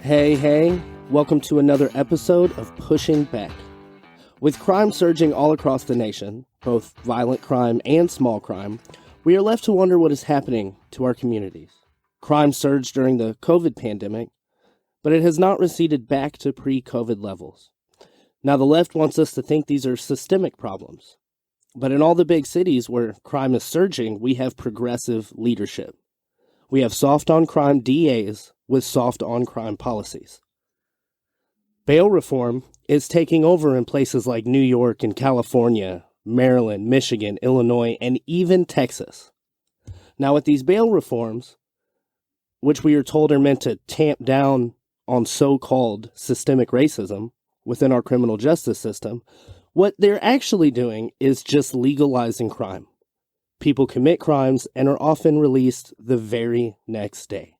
Hey, welcome to another episode of Pushing Back. With crime surging all across the nation, both violent crime and small crime, we are left to wonder what is happening to our communities. Crime surged during the COVID pandemic, but it has not receded back to pre-COVID levels. Now, the left wants us to think these are systemic problems. But in all the big cities where crime is surging, we have progressive leadership. We have soft-on-crime DAs with soft-on-crime policies. Bail reform is taking over in places like New York and California, Maryland, Michigan, Illinois, and even Texas. Now, with these bail reforms, which we are told are meant to tamp down on so-called systemic racism within our criminal justice system, what they're actually doing is just legalizing crime. People commit crimes and are often released the very next day.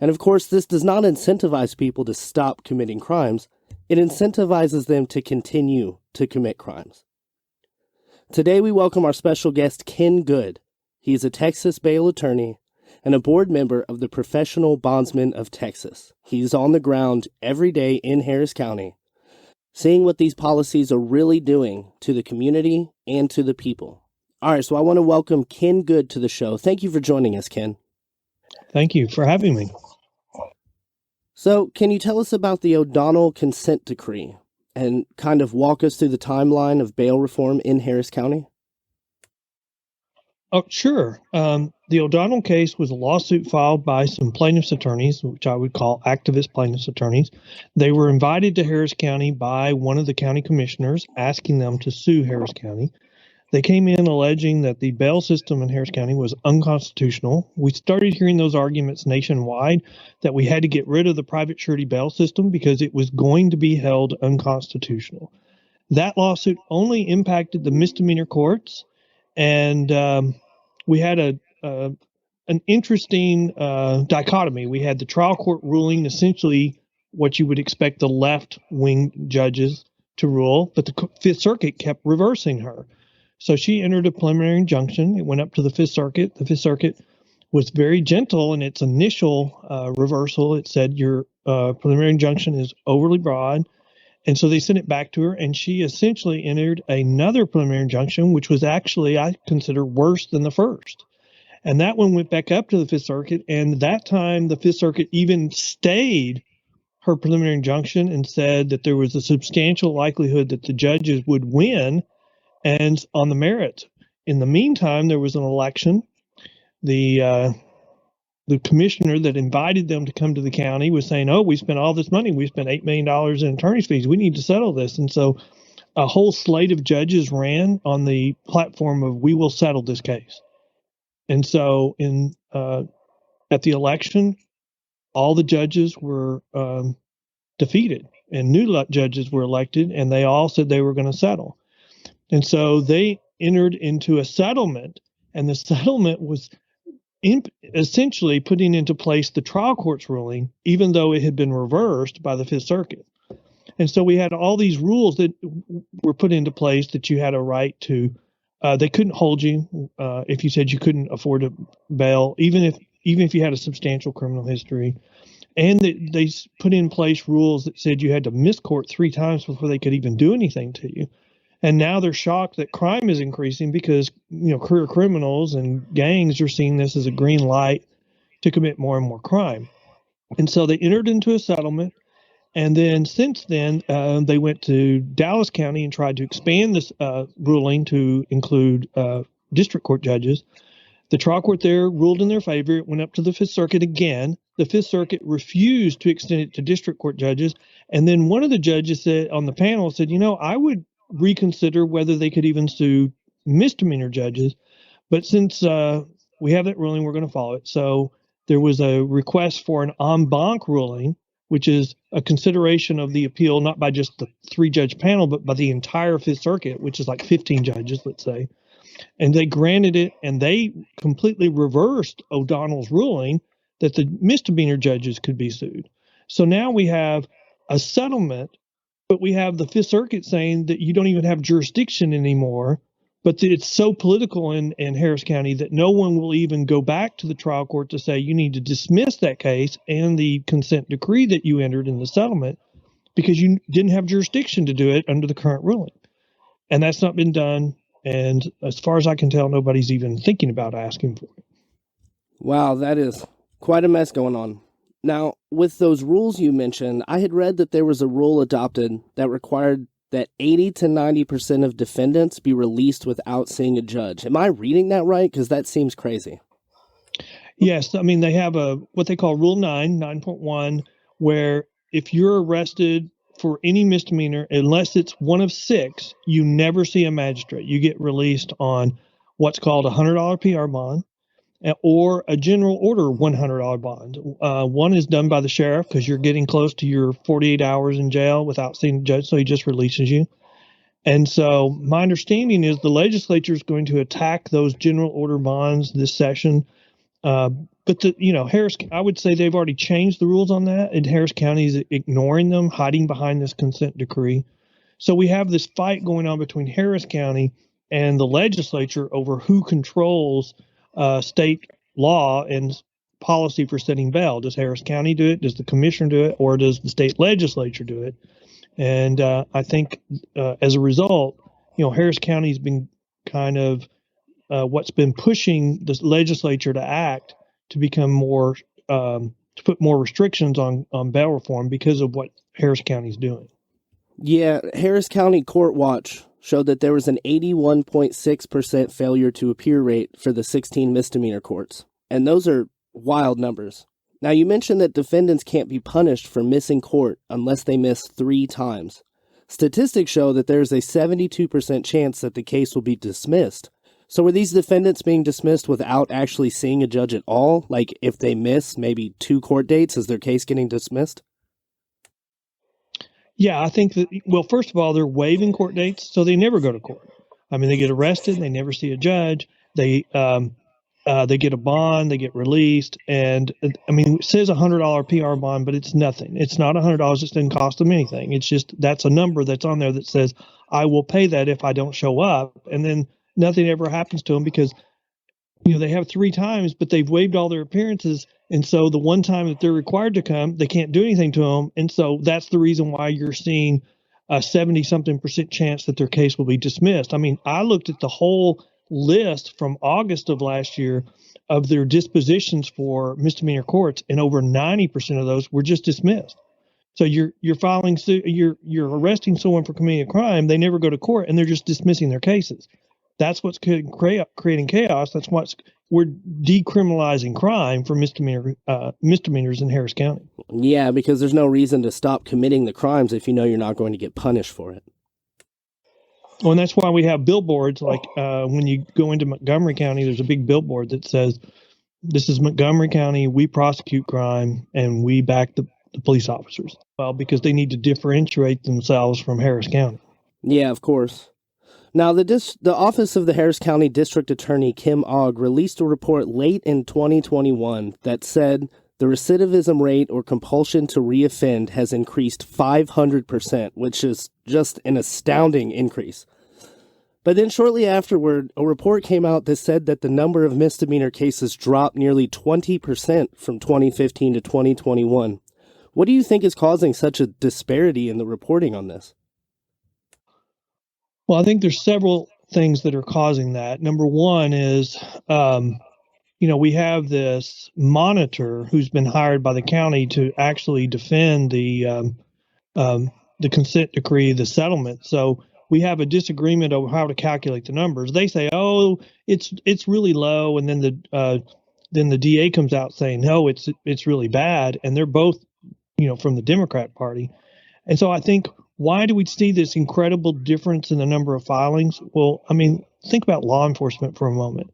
And of course, this does not incentivize people to stop committing crimes. It incentivizes them to continue to commit crimes. Today, we welcome our special guest, Ken Good. He is a Texas bail attorney and a board member of the Professional Bondsmen of Texas. He's on the ground every day in Harris County, seeing what these policies are really doing to the community and to the people. All right, so I want to welcome Ken Good to the show. Thank you for joining us, Ken. Thank you for having me. So, can you tell us about the O'Donnell consent decree and kind of walk us through the timeline of bail reform in Harris County? Oh, sure. The O'Donnell case was a lawsuit filed by some plaintiffs' attorneys, which I would call activist plaintiffs' attorneys. They were invited to Harris County by one of the county commissioners, asking them to sue Harris County. They came in alleging that the bail system in Harris County was unconstitutional. We started hearing those arguments nationwide that we had to get rid of the private surety bail system because it was going to be held unconstitutional. That lawsuit only impacted the misdemeanor courts, and we had an interesting dichotomy. We had the trial court ruling essentially what you would expect the left-wing judges to rule, but the Fifth Circuit kept reversing her. So she entered a preliminary injunction. It went up to the Fifth Circuit. The Fifth Circuit was very gentle in its initial reversal. It said your preliminary injunction is overly broad. And so they sent it back to her, and she essentially entered another preliminary injunction, which was actually, I consider, worse than the first. And that one went back up to the Fifth Circuit, and that time the Fifth Circuit even stayed her preliminary injunction and said that there was a substantial likelihood that the judges would win and on the merits. In the meantime, there was an election. The commissioner that invited them to come to the county was saying, we spent all this money. We spent $8 million in attorney's fees. We need to settle this. And so a whole slate of judges ran on the platform of, we will settle this case. And so at the election, all the judges were defeated, and new judges were elected, and they all said they were going to settle. And so they entered into a settlement, and the settlement was essentially putting into place the trial court's ruling, even though it had been reversed by the Fifth Circuit. And so we had all these rules that were put into place that you had a right to, they couldn't hold you if you said you couldn't afford a bail, even if you had a substantial criminal history. And they put in place rules that said you had to miss court 3 times before they could even do anything to you. And now they're shocked that crime is increasing because, career criminals and gangs are seeing this as a green light to commit more and more crime. And so they entered into a settlement. And then since then, they went to Dallas County and tried to expand this ruling to include district court judges. The trial court there ruled in their favor. It went up to the Fifth Circuit again. The Fifth Circuit refused to extend it to district court judges. And then one of the judges said on the panel said, I would reconsider whether they could even sue misdemeanor judges. But since we have that ruling, we're going to follow it. So there was a request for an en banc ruling, which is a consideration of the appeal, not by just the 3-judge panel, but by the entire Fifth Circuit, which is like 15 judges, let's say. And they granted it, and they completely reversed O'Donnell's ruling that the misdemeanor judges could be sued. So now we have a settlement, but we have the Fifth Circuit saying that you don't even have jurisdiction anymore But it's so political in Harris County that no one will even go back to the trial court to say you need to dismiss that case and the consent decree that you entered in the settlement because you didn't have jurisdiction to do it under the current ruling. And that's not been done. And as far as I can tell, nobody's even thinking about asking for it. Wow, that is quite a mess going on. Now, with those rules you mentioned, I had read that there was a rule adopted that required that 80 to 90% of defendants be released without seeing a judge. Am I reading that right? Because that seems crazy. Yes, I mean, they have what they call Rule 9.1, where if you're arrested for any misdemeanor, unless it's one of six, you never see a magistrate. You get released on what's called a $100 PR bond or a general order $100 bond. One is done by the sheriff because you're getting close to your 48 hours in jail without seeing a judge, so he just releases you. And so my understanding is the legislature is going to attack those general order bonds this session. But Harris, I would say they've already changed the rules on that, and Harris County is ignoring them, hiding behind this consent decree. So we have this fight going on between Harris County and the legislature over who controls state law and policy for setting bail. Does Harris County do it? Does the commissioner do it? Or does the state legislature do it? And I think as a result, Harris County has been kind of what's been pushing the legislature to act to become more to put more restrictions on bail reform because of what Harris County is doing. Yeah, Harris County Court Watch showed that there was an 81.6% failure to appear rate for the 16 misdemeanor courts. And those are wild numbers. Now, you mentioned that defendants can't be punished for missing court unless they miss 3 times. Statistics show that there's a 72% chance that the case will be dismissed. So were these defendants being dismissed without actually seeing a judge at all? Like if they miss maybe 2 court dates, is their case getting dismissed? Yeah, I think that, well, first of all, they're waiving court dates, so they never go to court. I mean, they get arrested, they never see a judge, they get a bond, they get released, and I mean, it says $100 PR bond, but it's nothing. It's not $100. It doesn't cost them anything. It's just that's a number that's on there that says I will pay that if I don't show up, and then nothing ever happens to them because they have 3 times, but they've waived all their appearances. And so the one time that they're required to come, they can't do anything to them. And so that's the reason why you're seeing a 70 something percent chance that their case will be dismissed. I mean, I looked at the whole list from August of last year of their dispositions for misdemeanor courts, and over 90% of those were just dismissed. So you're filing suit, you're arresting someone for committing a crime. They never go to court, and they're just dismissing their cases. That's what's creating chaos. That's what's we're decriminalizing crime for misdemeanors in Harris County. Yeah, because there's no reason to stop committing the crimes if you know you're not going to get punished for it. Well, and that's why we have billboards. Like when you go into Montgomery County, there's a big billboard that says, "This is Montgomery County. We prosecute crime and we back the police officers." Well, because they need to differentiate themselves from Harris County. Yeah, of course. Now, the Office of the Harris County District Attorney Kim Ogg released a report late in 2021 that said the recidivism rate or compulsion to reoffend has increased 500%, which is just an astounding increase. But then shortly afterward, a report came out that said that the number of misdemeanor cases dropped nearly 20% from 2015 to 2021. What do you think is causing such a disparity in the reporting on this? Well, I think there's several things that are causing that. Number one is, we have this monitor who's been hired by the county to actually defend the consent decree, the settlement. So we have a disagreement over how to calculate the numbers. They say, "Oh, it's really low," and then the DA comes out saying, "No, it's really bad," and they're both, from the Democrat Party. And so I think, why do we see this incredible difference in the number of filings? Well, I mean, think about law enforcement for a moment.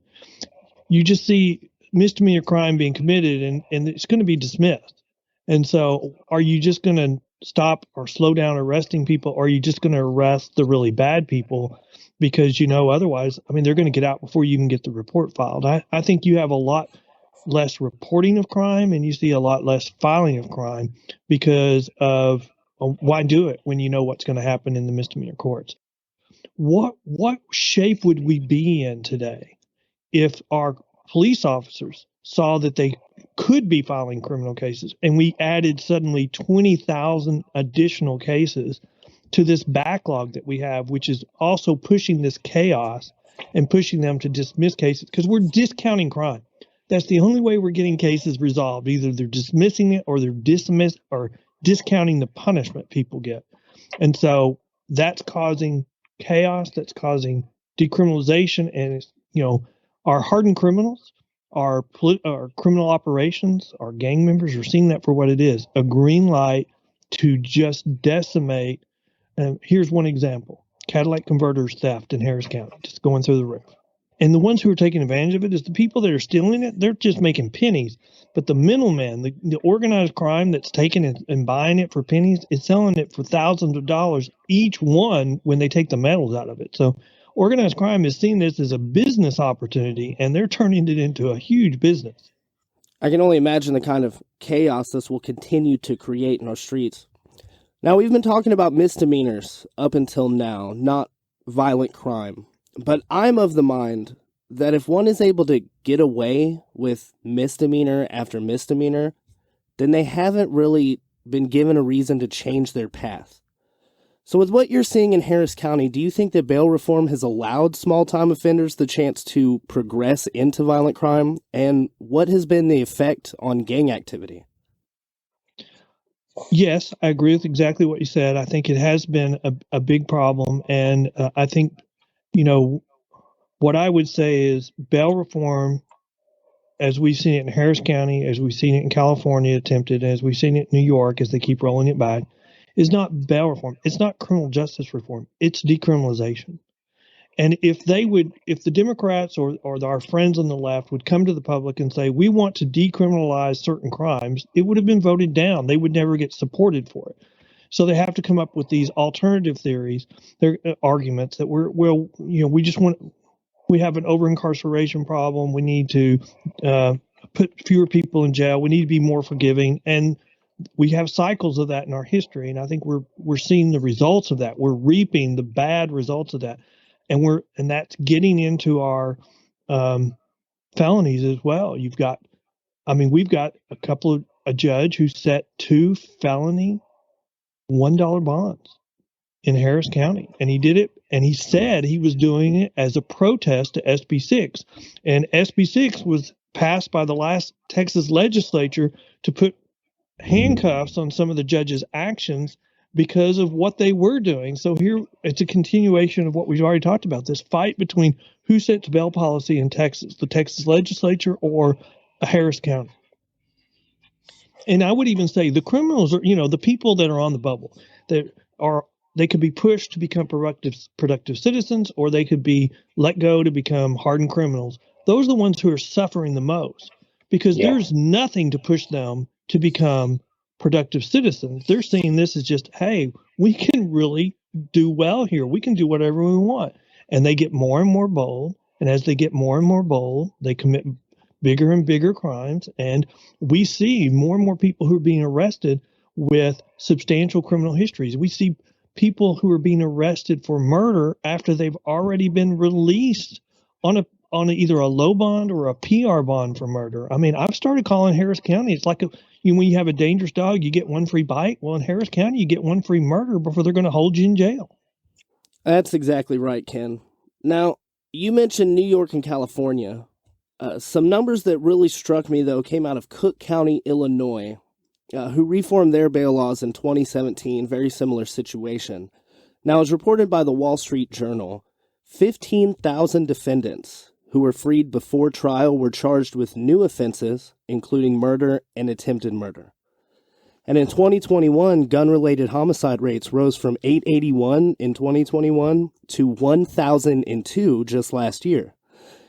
You just see misdemeanor crime being committed and it's going to be dismissed. And so are you just going to stop or slow down arresting people? Or are you just going to arrest the really bad people? Because, otherwise, I mean, they're going to get out before you even get the report filed. I think you have a lot less reporting of crime and you see a lot less filing of crime because of why do it when you know what's going to happen in the misdemeanor courts? what shape would we be in today if our police officers saw that they could be filing criminal cases and we added suddenly 20,000 additional cases to this backlog that we have, which is also pushing this chaos and pushing them to dismiss cases because we're discounting crime. That's the only way we're getting cases resolved. Either they're dismissing it or they're discounting the punishment people get. And so that's causing chaos, that's causing decriminalization, and it's, our hardened criminals, our criminal operations, our gang members are seeing that for what it is, a green light to just decimate. Here's one example: catalytic converters theft in Harris County, just going through the roof. And the ones who are taking advantage of it is the people that are stealing it. They're just making pennies. But the middleman, the organized crime that's taking it and buying it for pennies, is selling it for thousands of dollars each one when they take the metals out of it. So organized crime is seeing this as a business opportunity, and they're turning it into a huge business. I can only imagine the kind of chaos this will continue to create in our streets. Now, we've been talking about misdemeanors up until now, not violent crime. But I'm of the mind that if one is able to get away with misdemeanor after misdemeanor, then they haven't really been given a reason to change their path. So with what you're seeing in Harris County, do you think that bail reform has allowed small-time offenders the chance to progress into violent crime? And what has been the effect on gang activity? Yes, I agree with exactly what you said. I think it has been a big problem. And I think, what I would say is bail reform, as we've seen it in Harris County, as we've seen it in California attempted, as we've seen it in New York as they keep rolling it back, is not bail reform. It's not criminal justice reform. It's decriminalization. And if the Democrats or our friends on the left would come to the public and say, we want to decriminalize certain crimes, it would have been voted down. They would never get supported for it. So they have to come up with these alternative theories, their arguments that we have an over-incarceration problem. We need to put fewer people in jail. We need to be more forgiving. And we have cycles of that in our history. And I think we're seeing the results of that. We're reaping the bad results of that. And that's getting into our felonies as well. We've got a judge who set 2 felony $1 bonds in Harris County. And he did it, and he said he was doing it as a protest to SB 6. And SB 6 was passed by the last Texas legislature to put handcuffs on some of the judges' actions because of what they were doing. So here it's a continuation of what we've already talked about, this fight between who sets bail policy in Texas, the Texas legislature or Harris County. And I would even say the criminals are, the people that are on the bubble, they could be pushed to become productive citizens, or they could be let go to become hardened criminals. Those are the ones who are suffering the most because there's nothing to push them to become productive citizens. They're seeing this as just, hey, we can really do well here. We can do whatever we want. And they get more and more bold. And as they get more and more bold, they commit bigger and bigger crimes. And we see more and more people who are being arrested with substantial criminal histories. We see people who are being arrested for murder after they've already been released on either a low bond or a PR bond for murder. I mean, I've started calling Harris County. It's like when you have a dangerous dog, you get one free bite. Well, in Harris County, you get one free murder before they're going to hold you in jail. That's exactly right, Ken. Now, you mentioned New York and California. Some numbers that really struck me, though, came out of Cook County, Illinois, who reformed their bail laws in 2017, very similar situation. Now, as reported by the Wall Street Journal, 15,000 defendants who were freed before trial were charged with new offenses, including murder and attempted murder. And in 2021, gun-related homicide rates rose from 881 in 2021 to 1,002 just last year.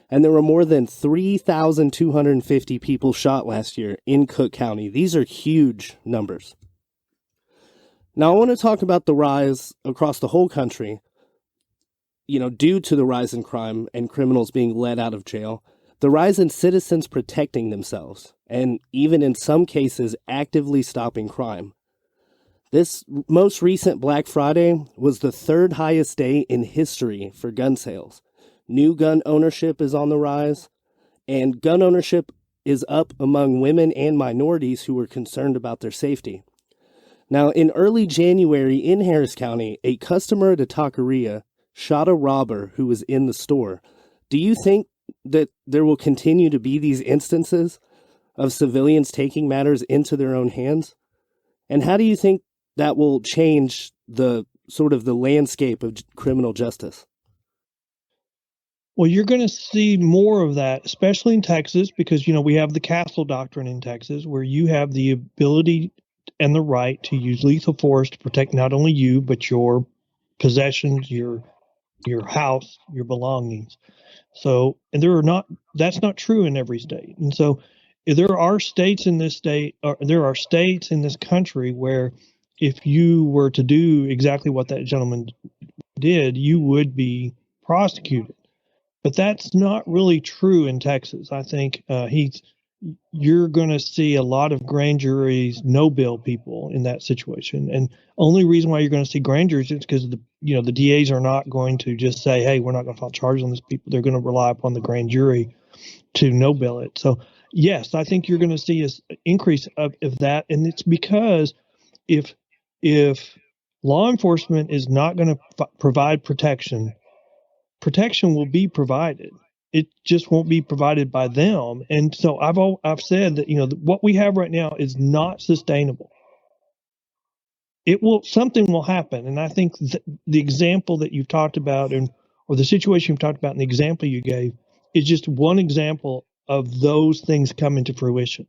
And there were more than 3,250 people shot last year in Cook County. These are huge numbers. Now, I want to talk about the rise across the whole country, due to the rise in crime and criminals being let out of jail, the rise in citizens protecting themselves, and even in some cases, actively stopping crime. This most recent Black Friday was the third highest day in history for gun sales. New gun ownership is on the rise, and gun ownership is up among women and minorities who are concerned about their safety. Now, in early January in Harris County, a customer at a taqueria shot a robber who was in the store. Do you think that there will continue to be these instances of civilians taking matters into their own hands? And how do you think that will change the sort of the landscape of criminal justice? Well, you're going to see more of that, especially in Texas, because, we have the castle doctrine in Texas, where you have the ability and the right to use lethal force to protect not only you, but your possessions, your house, your belongings. So, and that's not true in every state. And so there are states in this state, or there are states in this country where if you were to do exactly what that gentleman did, you would be prosecuted. But that's not really true in Texas. I think you're going to see a lot of grand juries no bill people in that situation. And only reason why you're going to see grand juries is because the DAs are not going to just say, hey, we're not going to file charges on this people. They're going to rely upon the grand jury to no bill it. So yes, I think you're going to see an increase of that. And it's because if law enforcement is not going to provide protection will be provided. It just won't be provided by them. And so I've said that what we have right now is not sustainable. Something will happen, and I think the example that you've talked about, or the situation you've talked about, and the example you gave, is just one example of those things coming to fruition.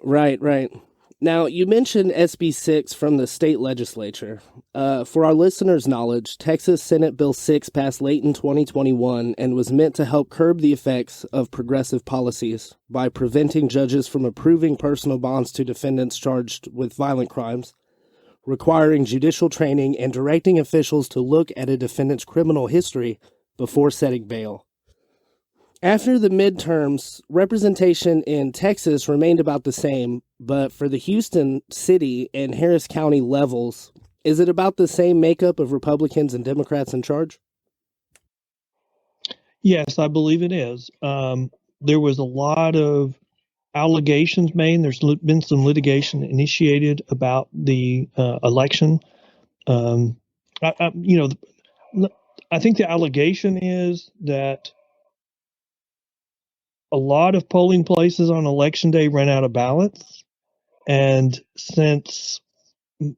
Right, right. Now, you mentioned SB 6 from the state legislature. For our listeners' knowledge, Texas Senate Bill 6 passed late in 2021 and was meant to help curb the effects of progressive policies by preventing judges from approving personal bonds to defendants charged with violent crimes, requiring judicial training, and directing officials to look at a defendant's criminal history before setting bail. After the midterms, representation in Texas remained about the same, but for the Houston City and Harris County levels, is it about the same makeup of Republicans and Democrats in charge? Yes, I believe it is. There was a lot of allegations made. There's been some litigation initiated about the election. I think the allegation is that a lot of polling places on election day ran out of ballots, and since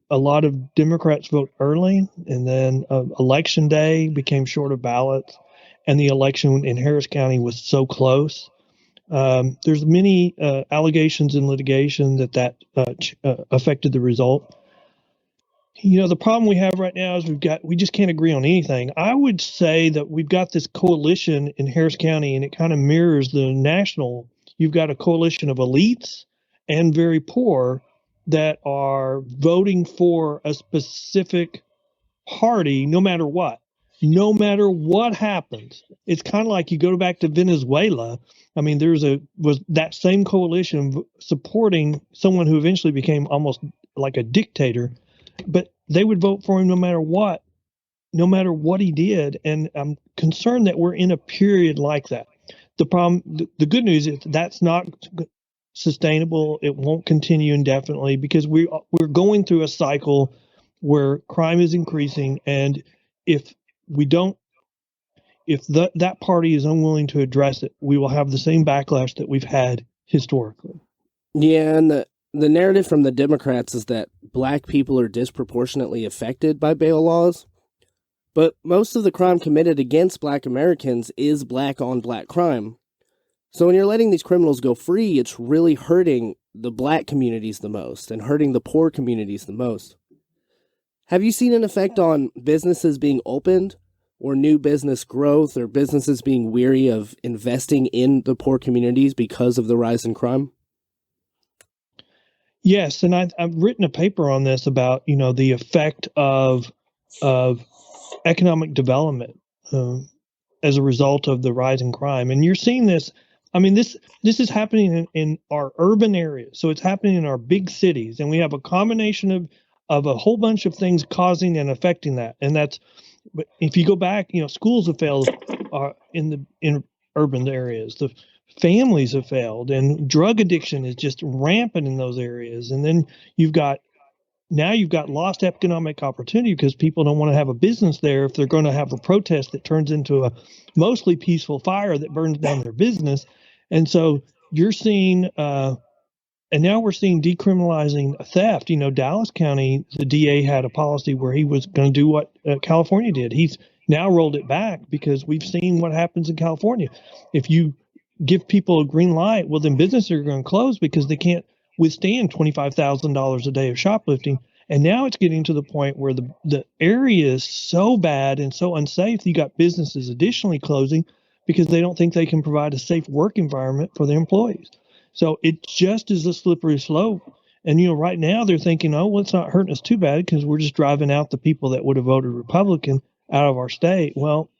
a lot of Democrats vote early, and then election day became short of ballots, and the election in Harris County was so close. There's many allegations in litigation that affected the result. The problem we have right now is we just can't agree on anything. I would say that we've got this coalition in Harris County, and it kind of mirrors the national. You've got a coalition of elites and very poor that are voting for a specific party no matter what. No matter what happens. It's kind of like you go back to Venezuela. I mean, was that same coalition supporting someone who eventually became almost like a dictator, but they would vote for him no matter what he did. And I'm concerned that we're in a period like that. The good news is that's not sustainable. It won't continue indefinitely because we're going through a cycle where crime is increasing, and if that party is unwilling to address it, we will have the same backlash that we've had historically. Yeah, and the narrative from the Democrats is that black people are disproportionately affected by bail laws. But most of the crime committed against black Americans is black on black crime. So when you're letting these criminals go free, it's really hurting the black communities the most and hurting the poor communities the most. Have you seen an effect on businesses being opened or new business growth or businesses being weary of investing in the poor communities because of the rise in crime? Yes, and I've written a paper on this about the effect of economic development as a result of the rise in crime, and you're seeing this. I mean, this is happening in our urban areas, so it's happening in our big cities, and we have a combination of a whole bunch of things causing and affecting that. And that's, but if you go back, schools have failed in urban areas. The families have failed, and drug addiction is just rampant in those areas. And then you've got lost economic opportunity because people don't want to have a business there if they're going to have a protest that turns into a mostly peaceful fire that burns down their business. And so you're seeing, and now we're seeing decriminalizing theft. Dallas County, the DA had a policy where he was going to do what California did. He's now rolled it back because we've seen what happens in California. If you give people a green light, well, then businesses are going to close because they can't withstand $25,000 a day of shoplifting. And now it's getting to the point where the area is so bad and so unsafe, you got businesses additionally closing because they don't think they can provide a safe work environment for their employees. So it just is a slippery slope. And, right now they're thinking, oh, well, it's not hurting us too bad because we're just driving out the people that would have voted Republican out of our state. Well,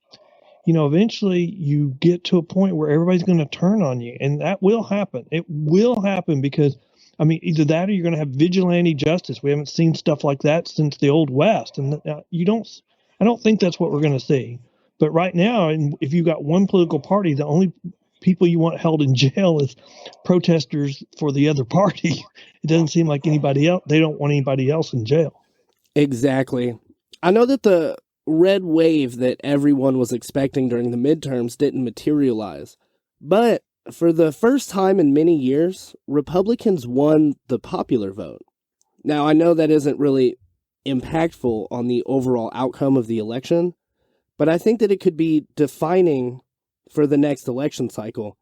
eventually you get to a point where everybody's going to turn on you, and that will happen. It will happen because, either that or you're going to have vigilante justice. We haven't seen stuff like that since the Old West, and I don't think that's what we're going to see. But right now, and if you've got one political party, the only people you want held in jail is protesters for the other party. It doesn't seem like anybody else. They don't want anybody else in jail. Exactly. I know that the red wave that everyone was expecting during the midterms didn't materialize, but for the first time in many years, Republicans won the popular vote. Now, I know that isn't really impactful on the overall outcome of the election, but I think that it could be defining for the next election cycle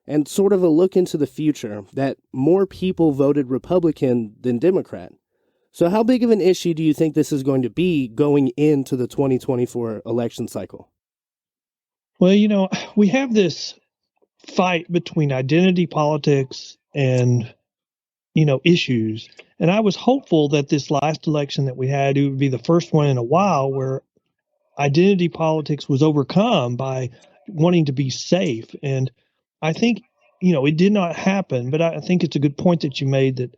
and sort of a look into the future that more people voted Republican than Democrat. So how big of an issue do you think this is going to be going into the 2024 election cycle? Well, we have this fight between identity politics and, issues. And I was hopeful that this last election that we had, it would be the first one in a while where identity politics was overcome by wanting to be safe. And I think, it did not happen, but I think it's a good point that you made that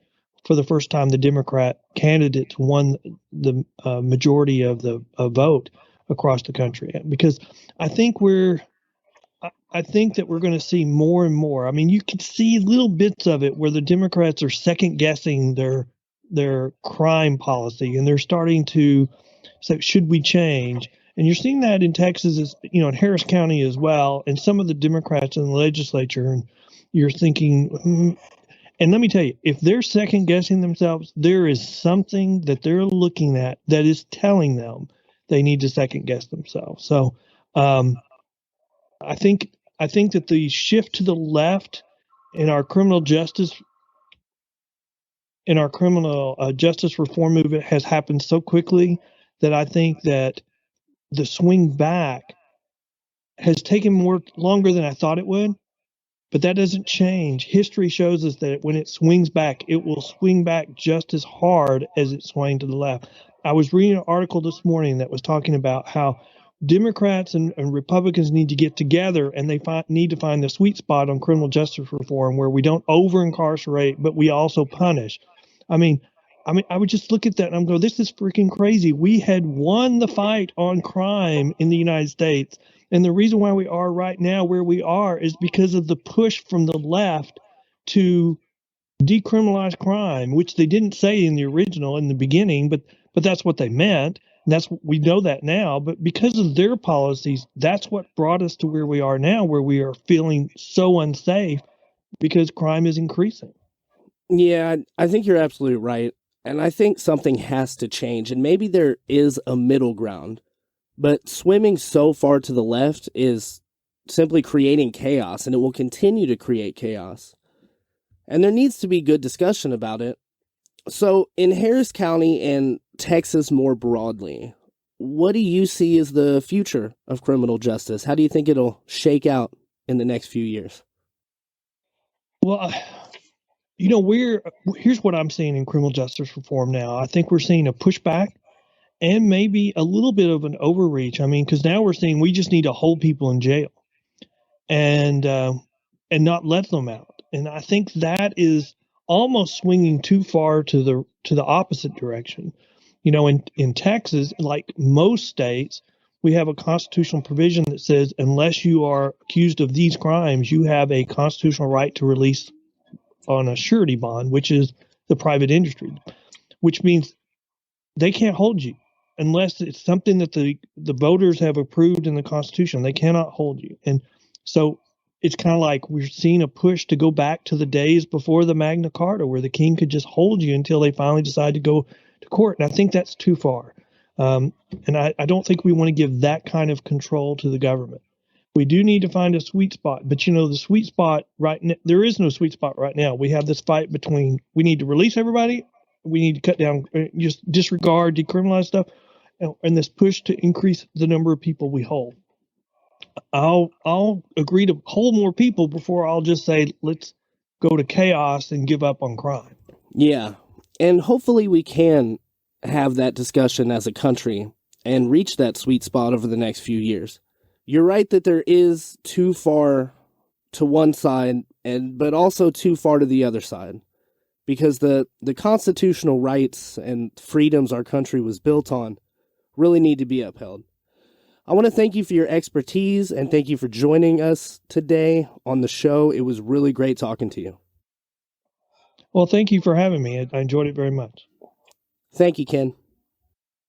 for the first time, the Democrat candidates won the majority of the vote across the country. Because I think I think that we're going to see more and more. You can see little bits of it where the Democrats are second guessing their crime policy, and they're starting to say, should we change? And you're seeing that in Texas, in Harris County as well, and some of the Democrats in the legislature. And you're thinking, and let me tell you, if they're second guessing themselves, there is something that they're looking at that is telling them they need to second guess themselves. So I think that the shift to the left in our criminal justice reform movement has happened so quickly that I think that the swing back has taken longer than I thought it would, but that doesn't change. History shows us that when it swings back, it will swing back just as hard as it swung to the left. I was reading an article this morning that was talking about how Democrats and Republicans need to get together, and they need to find the sweet spot on criminal justice reform where we don't over incarcerate, but we also punish. I would just look at that and I'm going, this is freaking crazy. We had won the fight on crime in the United States. And the reason why we are right now where we are is because of the push from the left to decriminalize crime, which they didn't say in the beginning, but that's what they meant. And we know that now. But because of their policies, that's what brought us to where we are now, where we are feeling so unsafe because crime is increasing. Yeah, I think you're absolutely right. And I think something has to change, and maybe there is a middle ground. But swimming so far to the left is simply creating chaos, and it will continue to create chaos. And there needs to be good discussion about it. So, in Harris County and Texas more broadly, what do you see as the future of criminal justice? How do you think it'll shake out in the next few years? Well, here's what I'm seeing in criminal justice reform now. I think we're seeing a pushback and maybe a little bit of an overreach. Because now we're saying we just need to hold people in jail and not let them out. And I think that is almost swinging too far to the opposite direction. In Texas, like most states, we have a constitutional provision that says unless you are accused of these crimes, you have a constitutional right to release on a surety bond, which is the private industry, which means they can't hold you unless it's something that the voters have approved in the Constitution. They cannot hold you. And so it's kind of like we're seeing a push to go back to the days before the Magna Carta, where the king could just hold you until they finally decide to go to court. And I think that's too far. And I don't think we want to give that kind of control to the government. We do need to find a sweet spot, but the sweet spot right now, there is no sweet spot right now. We have this fight between we need to release everybody, we need to cut down, just disregard, decriminalize stuff, and this push to increase the number of people we hold. I'll agree to hold more people before I'll just say let's go to chaos and give up on crime. Yeah, and hopefully we can have that discussion as a country and reach that sweet spot over the next few years. You're right that there is too far to one side, but also too far to the other side, because the constitutional rights and freedoms our country was built on really need to be upheld. I want to thank you for your expertise and thank you for joining us today on the show. It was really great talking to you. Well, thank you for having me. I enjoyed it very much. Thank you, Ken.